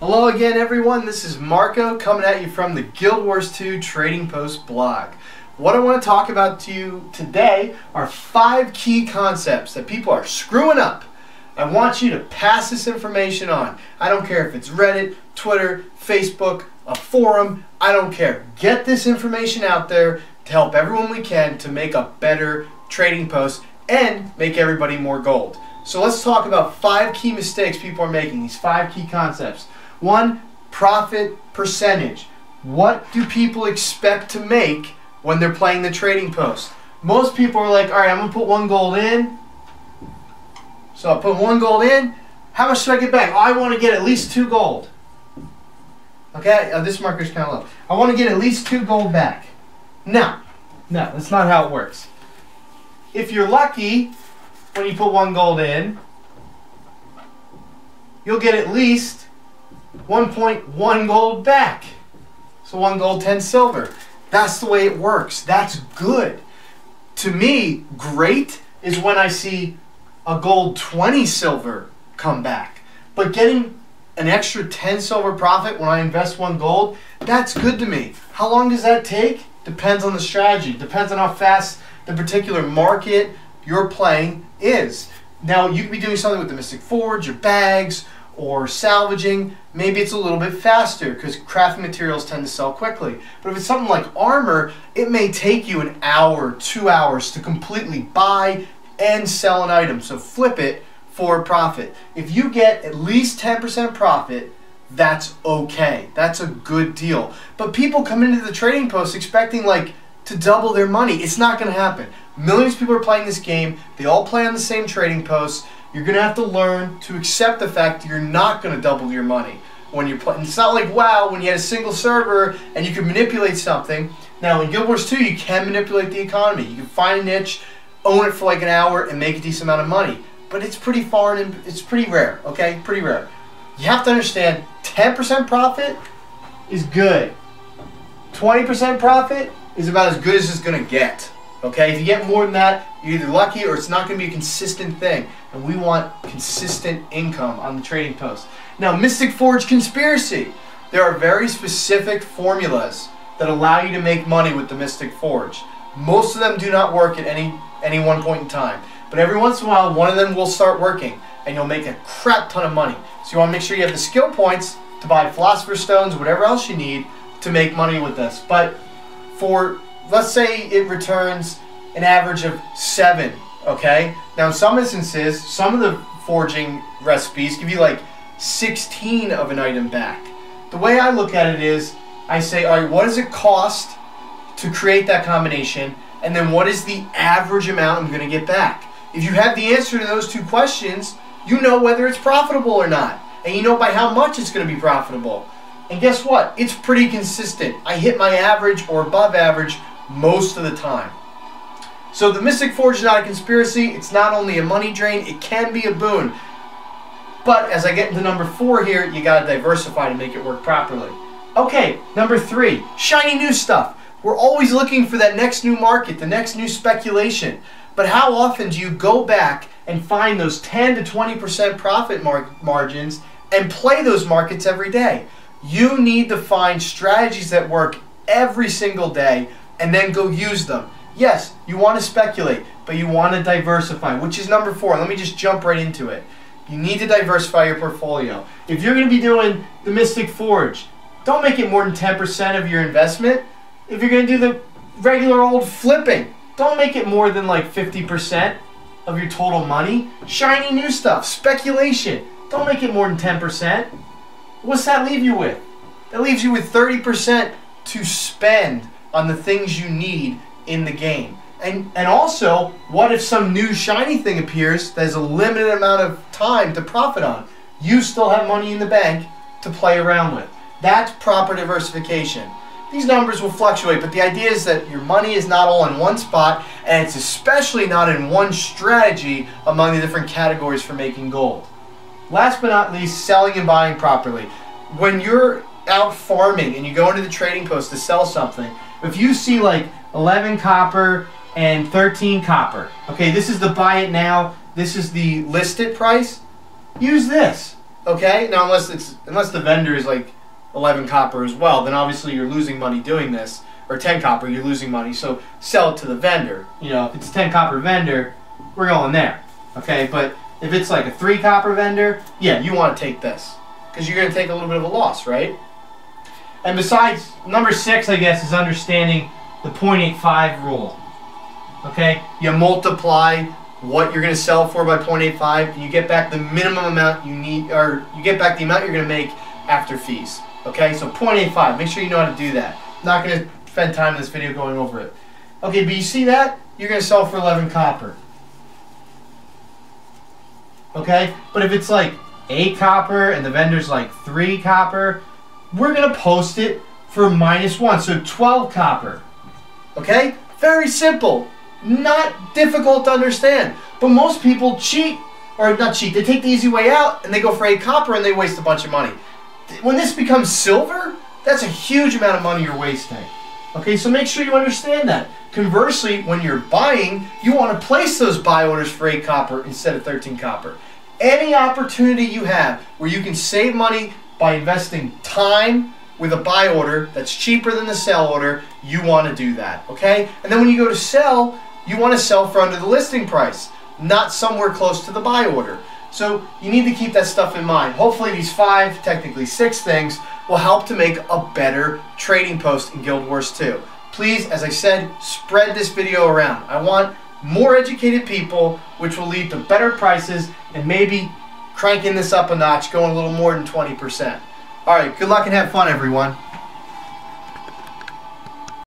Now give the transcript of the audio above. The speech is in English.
Hello again everyone, this is Marco coming at you from the Guild Wars 2 Trading Post blog. What I want to talk about to you today are 5 key concepts that people are screwing up. I want you to pass this information on. I don't care if it's Reddit, Twitter, Facebook, a forum, I don't care. Get this information out there to help everyone we can to make a better trading post and make everybody more gold. So let's talk about 5 key mistakes people are making, these 5 key concepts. 1, profit percentage. What do people expect to make when they're playing the trading post? Most people are like, alright, I'm going to put 1 gold in. So I put 1 gold in. How much do I get back? Oh, I want to get at least 2 gold. Okay, this marker's kind of low. I want to get at least 2 gold back. No, that's not how it works. If you're lucky, when you put 1 gold in, you'll get at least 1.1 gold back. So 1 gold, 10 silver. That's the way it works. That's good. To me, great is when I see a gold 20 silver come back. But getting an extra 10 silver profit when I invest 1 gold, that's good to me. How long does that take? Depends on the strategy. Depends on how fast the particular market you're playing is. Now, you could be doing something with the Mystic Forge or bags or salvaging. Maybe it's a little bit faster because crafting materials tend to sell quickly. But if it's something like armor, it may take you an hour, 2 hours to completely buy and sell an item. So flip it for profit. If you get at least 10% profit, that's okay. That's a good deal. But people come into the trading post expecting to double their money. It's not going to happen. Millions of people are playing this game. They all play on the same trading post. You're going to have to learn to accept the fact that you're not going to double your money when you're playing. It's not like WoW when you had a single server and you could manipulate something. Now in Guild Wars 2 you can manipulate the economy. You can find a niche, own it for like an hour and make a decent amount of money. But it's pretty foreign and it's pretty rare, okay? Pretty rare. You have to understand 10% profit is good. 20% profit is about as good as it's going to get. Okay, if you get more than that, you're either lucky or it's not going to be a consistent thing. And we want consistent income on the trading post. Now, Mystic Forge Conspiracy. There are very specific formulas that allow you to make money with the Mystic Forge. Most of them do not work at any one point in time. But every once in a while, one of them will start working. And you'll make a crap ton of money. So you want to make sure you have the skill points to buy Philosopher's Stones, whatever else you need to make money with this. But for, let's say it returns an average of 7, okay? Now in some instances, some of the forging recipes give you like 16 of an item back. The way I look at it is, I say, alright, what does it cost to create that combination? And then what is the average amount I'm going to get back? If you have the answer to those 2 questions, you know whether it's profitable or not. And you know by how much it's going to be profitable. And guess what? It's pretty consistent. I hit my average or above average most of the time. So the Mystic Forge is not a conspiracy. It's not only a money drain, it can be a boon. But as I get into number 4 here, you got to diversify to make it work properly. Okay, number 3, shiny new stuff. We're always looking for that next new market, the next new speculation. But how often do you go back and find those 10 to 20% profit margins and play those markets every day? You need to find strategies that work every single day and then go use them. Yes, you want to speculate, but you want to diversify, which is number 4. Let me just jump right into it. You need to diversify your portfolio. If you're going to be doing the Mystic Forge, don't make it more than 10% of your investment. If you're going to do the regular old flipping, don't make it more than like 50% of your total money. Shiny new stuff, speculation, don't make it more than 10%. What's that leave you with? That leaves you with 30% to spend on the things you need in the game. And also, what if some new shiny thing appears that has a limited amount of time to profit on? You still have money in the bank to play around with. That's proper diversification. These numbers will fluctuate, but the idea is that your money is not all in one spot, and it's especially not in one strategy among the different categories for making gold. Last but not least, selling and buying properly. When you're out farming and you go into the trading post to sell something, if you see like 11 copper and 13 copper, okay, this is the buy it now, this is the listed price, use this. Okay? Now unless the vendor is like 11 copper as well, then obviously you're losing money doing this. Or 10 copper, you're losing money. So sell it to the vendor. You know, if it's a 10 copper vendor, we're going there. Okay? But if it's like a 3 copper vendor, yeah, you want to take this. Because you're going to take a little bit of a loss, right? And besides, number 6, I guess, is understanding the 0.85 rule. Okay? You multiply what you're going to sell for by 0.85, and you get back the minimum amount you need, or you get back the amount you're going to make after fees. Okay? So 0.85. Make sure you know how to do that. I'm not going to spend time in this video going over it. Okay, but you see that? You're going to sell for 11 copper. Okay? But if it's like 8 copper and the vendor's like 3 copper, we're going to post it for -1, so 12 copper. Okay? Very simple. Not difficult to understand. But most people cheat, or not cheat, they take the easy way out and they go for 8 copper and they waste a bunch of money. When this becomes silver, that's a huge amount of money you're wasting. Okay, so make sure you understand that. Conversely, when you're buying, you want to place those buy orders for 8 copper instead of 13 copper. Any opportunity you have where you can save money by investing time with a buy order that's cheaper than the sell order, you want to do that, okay? And then when you go to sell, you want to sell for under the listing price, not somewhere close to the buy order. So you need to keep that stuff in mind. Hopefully these 5, technically 6 things will help to make a better trading post in Guild Wars 2. Please, as I said, spread this video around. I want more educated people, which will lead to better prices and maybe cranking this up a notch, going a little more than 20%. All right, good luck and have fun, everyone.